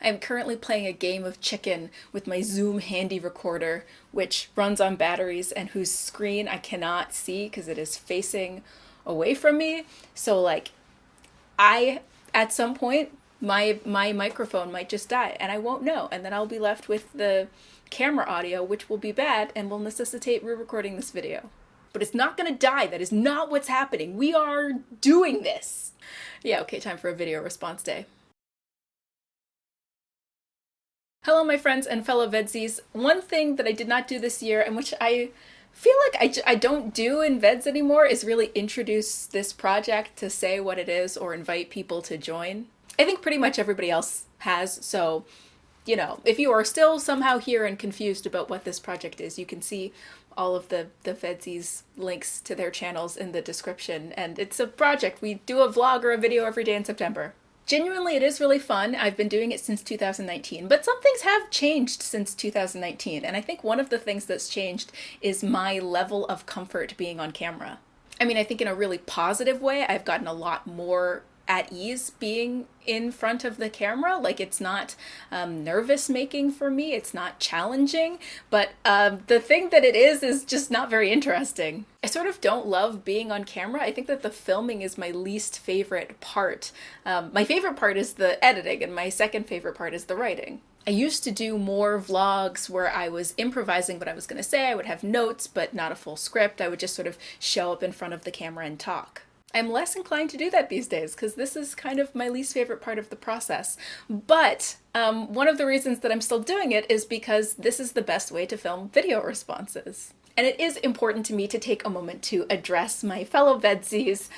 I'm currently playing a game of chicken with my Zoom handy recorder, which runs on batteries and whose screen I cannot see because it is facing away from me. So like I at some point my microphone might just die and I won't know, and then I'll be left with the camera audio, which will be bad and will necessitate re-recording this video. But it's not gonna die. That is not what's happening. We are doing this. Yeah, okay, time for a video response day. Hello, my friends and fellow VEDSies. One thing that I did not do this year, and which I feel like I don't do in VEDS anymore, is really introduce this project to say what it is or invite people to join. I think pretty much everybody else has, so, you know, if you are still somehow here and confused about what this project is, you can see all of the VEDSies links to their channels in the description, and it's a project. We do a vlog or a video every day in September. Genuinely, it is really fun. I've been doing it since 2019, but some things have changed since 2019, and I think one of the things that's changed is my level of comfort being on camera. I mean, I think in a really positive way, I've gotten a lot more at ease being in front of the camera. Like, it's not nervous making for me, it's not challenging, but the thing that it is just not very interesting. I sort of don't love being on camera. I think that the filming is my least favorite part. My favorite part is the editing, and my second favorite part is the writing. I used to do more vlogs where I was improvising what I was going to say. I would have notes, but not a full script. I would just sort of show up in front of the camera and talk. I'm less inclined to do that these days because this is kind of my least favorite part of the process. But one of the reasons that I'm still doing it is because this is the best way to film video responses. And it is important to me to take a moment to address my fellow VEDSies,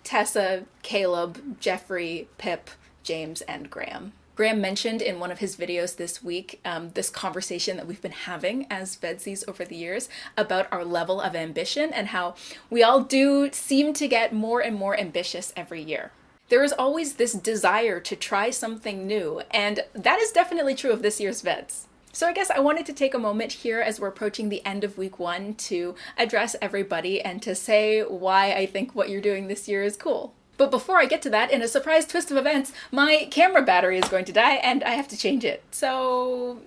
Tessa, Caleb, Jeffrey, Pip, James, and Graham. Graham mentioned in one of his videos this week this conversation that we've been having as VEDSies over the years about our level of ambition and how we all do seem to get more and more ambitious every year. There is always this desire to try something new, and that is definitely true of this year's VEDS. So I guess I wanted to take a moment here as we're approaching the end of week 1 to address everybody and to say why I think what you're doing this year is cool. But before I get to that, in a surprise twist of events, my camera battery is going to die and I have to change it. So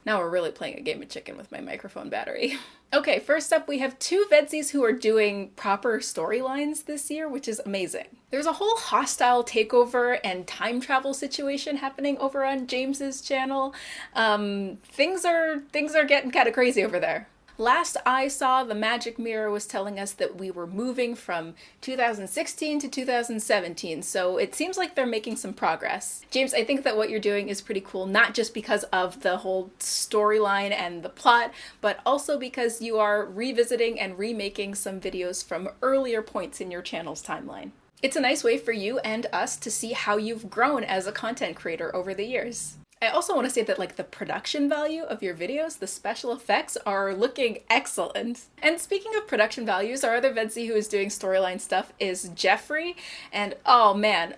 now we're really playing a game of chicken with my microphone battery. Okay, first up we have 2 VEDSies who are doing proper storylines this year, which is amazing. There's a whole hostile takeover and time travel situation happening over on James's channel. Things are getting kind of crazy over there. Last I saw, the magic mirror was telling us that we were moving from 2016 to 2017, so it seems like they're making some progress. James, I think that what you're doing is pretty cool, not just because of the whole storyline and the plot, but also because you are revisiting and remaking some videos from earlier points in your channel's timeline. It's a nice way for you and us to see how you've grown as a content creator over the years. I also want to say that like the production value of your videos, the special effects are looking excellent. And speaking of production values, our other VEDSie who is doing storyline stuff is Jeffrey. And oh man,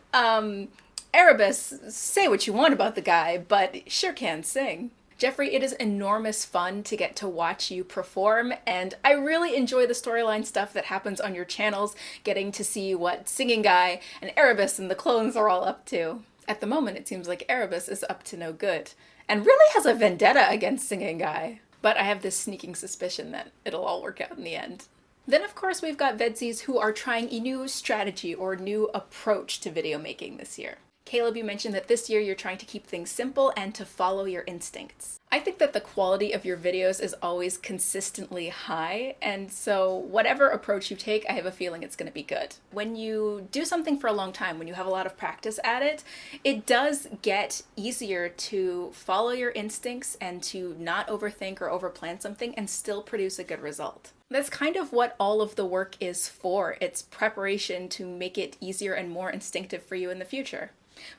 Erebus, say what you want about the guy, but sure can sing. Jeffrey, it is enormous fun to get to watch you perform, and I really enjoy the storyline stuff that happens on your channels, getting to see what Singing Guy and Erebus and the clones are all up to. At the moment, it seems like Erebus is up to no good, and really has a vendetta against Singing Guy. But I have this sneaking suspicion that it'll all work out in the end. Then of course we've got VEDSies who are trying a new strategy or new approach to video making this year. Caleb, you mentioned that this year you're trying to keep things simple and to follow your instincts. I think that the quality of your videos is always consistently high, and so whatever approach you take, I have a feeling it's going to be good. When you do something for a long time, when you have a lot of practice at it, it does get easier to follow your instincts and to not overthink or overplan something and still produce a good result. That's kind of what all of the work is for. It's preparation to make it easier and more instinctive for you in the future.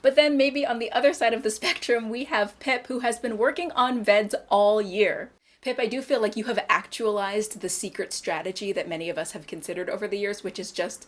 But then maybe on the other side of the spectrum, we have Pip, who has been working on VEDS all year. Pip, I do feel like you have actualized the secret strategy that many of us have considered over the years, which is just,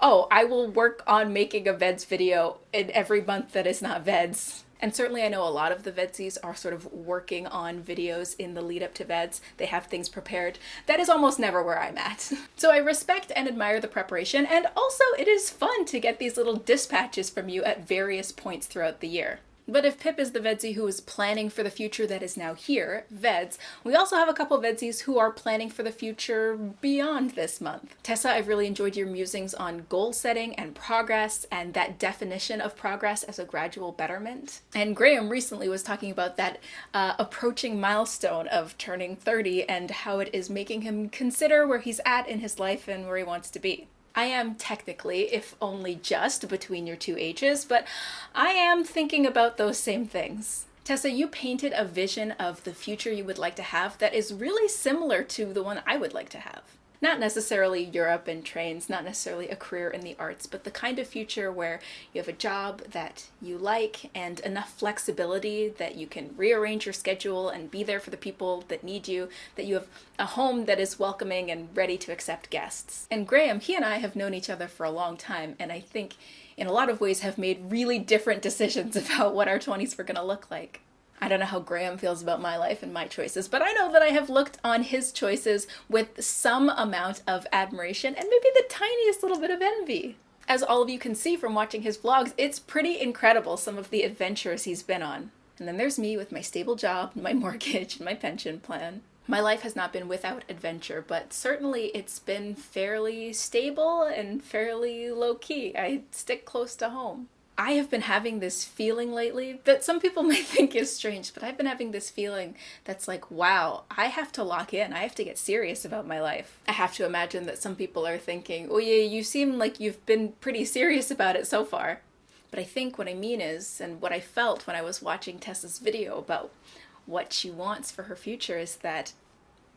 oh, I will work on making a VEDS video in every month that is not VEDS. And certainly I know a lot of the VEDSies are sort of working on videos in the lead up to VEDS. They have things prepared. That is almost never where I'm at. So I respect and admire the preparation, and also it is fun to get these little dispatches from you at various points throughout the year. But if Pip is the VEDSie who is planning for the future that is now here, VEDS, we also have a couple VEDSies who are planning for the future beyond this month. Tessa, I've really enjoyed your musings on goal setting and progress and that definition of progress as a gradual betterment. And Graham recently was talking about that approaching milestone of turning 30 and how it is making him consider where he's at in his life and where he wants to be. I am technically, if only just, between your two ages, but I am thinking about those same things. Tessa, you painted a vision of the future you would like to have that is really similar to the one I would like to have. Not necessarily Europe and trains, not necessarily a career in the arts, but the kind of future where you have a job that you like and enough flexibility that you can rearrange your schedule and be there for the people that need you, that you have a home that is welcoming and ready to accept guests. And Graham, he and I have known each other for a long time, and I think in a lot of ways have made really different decisions about what our 20s were going to look like. I don't know how Graham feels about my life and my choices, but I know that I have looked on his choices with some amount of admiration and maybe the tiniest little bit of envy. As all of you can see from watching his vlogs, it's pretty incredible some of the adventures he's been on. And then there's me with my stable job, my mortgage, and my pension plan. My life has not been without adventure, but certainly it's been fairly stable and fairly low-key. I stick close to home. I have been having this feeling lately that some people might think is strange, but I've been having this feeling that's like, wow, I have to lock in. I have to get serious about my life. I have to imagine that some people are thinking, oh yeah, you seem like you've been pretty serious about it so far. But I think what I mean is, and what I felt when I was watching Tessa's video about what she wants for her future, is that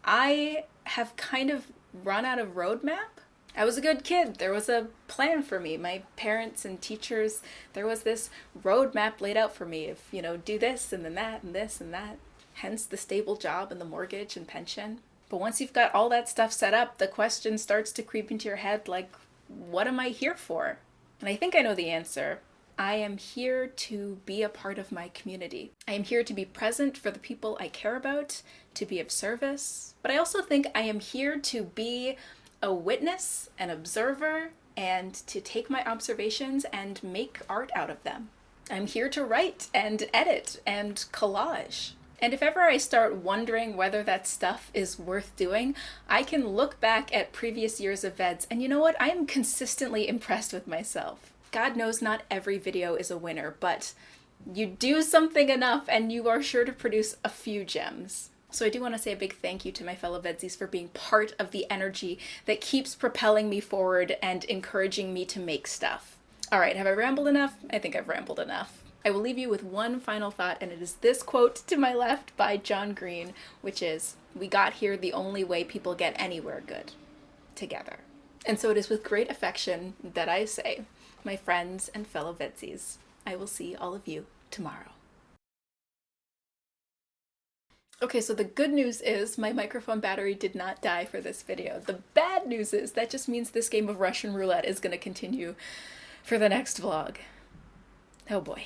I have kind of run out of roadmap. I was a good kid. There was a plan for me. My parents and teachers, there was this roadmap laid out for me of, do this and then that and this and that. Hence the stable job and the mortgage and pension. But once you've got all that stuff set up, the question starts to creep into your head like, what am I here for? And I think I know the answer. I am here to be a part of my community. I am here to be present for the people I care about, to be of service. But I also think I am here to be a witness, an observer, and to take my observations and make art out of them. I'm here to write and edit and collage. And if ever I start wondering whether that stuff is worth doing, I can look back at previous years of VEDS, and you know what? I am consistently impressed with myself. God knows not every video is a winner, but you do something enough and you are sure to produce a few gems. So I do want to say a big thank you to my fellow VEDSies for being part of the energy that keeps propelling me forward and encouraging me to make stuff. All right, have I rambled enough? I think I've rambled enough. I will leave you with one final thought, and it is this quote to my left by John Green, which is, "We got here the only way people get anywhere good, together." And so it is with great affection that I say, my friends and fellow VEDSies, I will see all of you tomorrow. Okay, so the good news is my microphone battery did not die for this video. The bad news is that just means this game of Russian roulette is going to continue for the next vlog. Oh boy.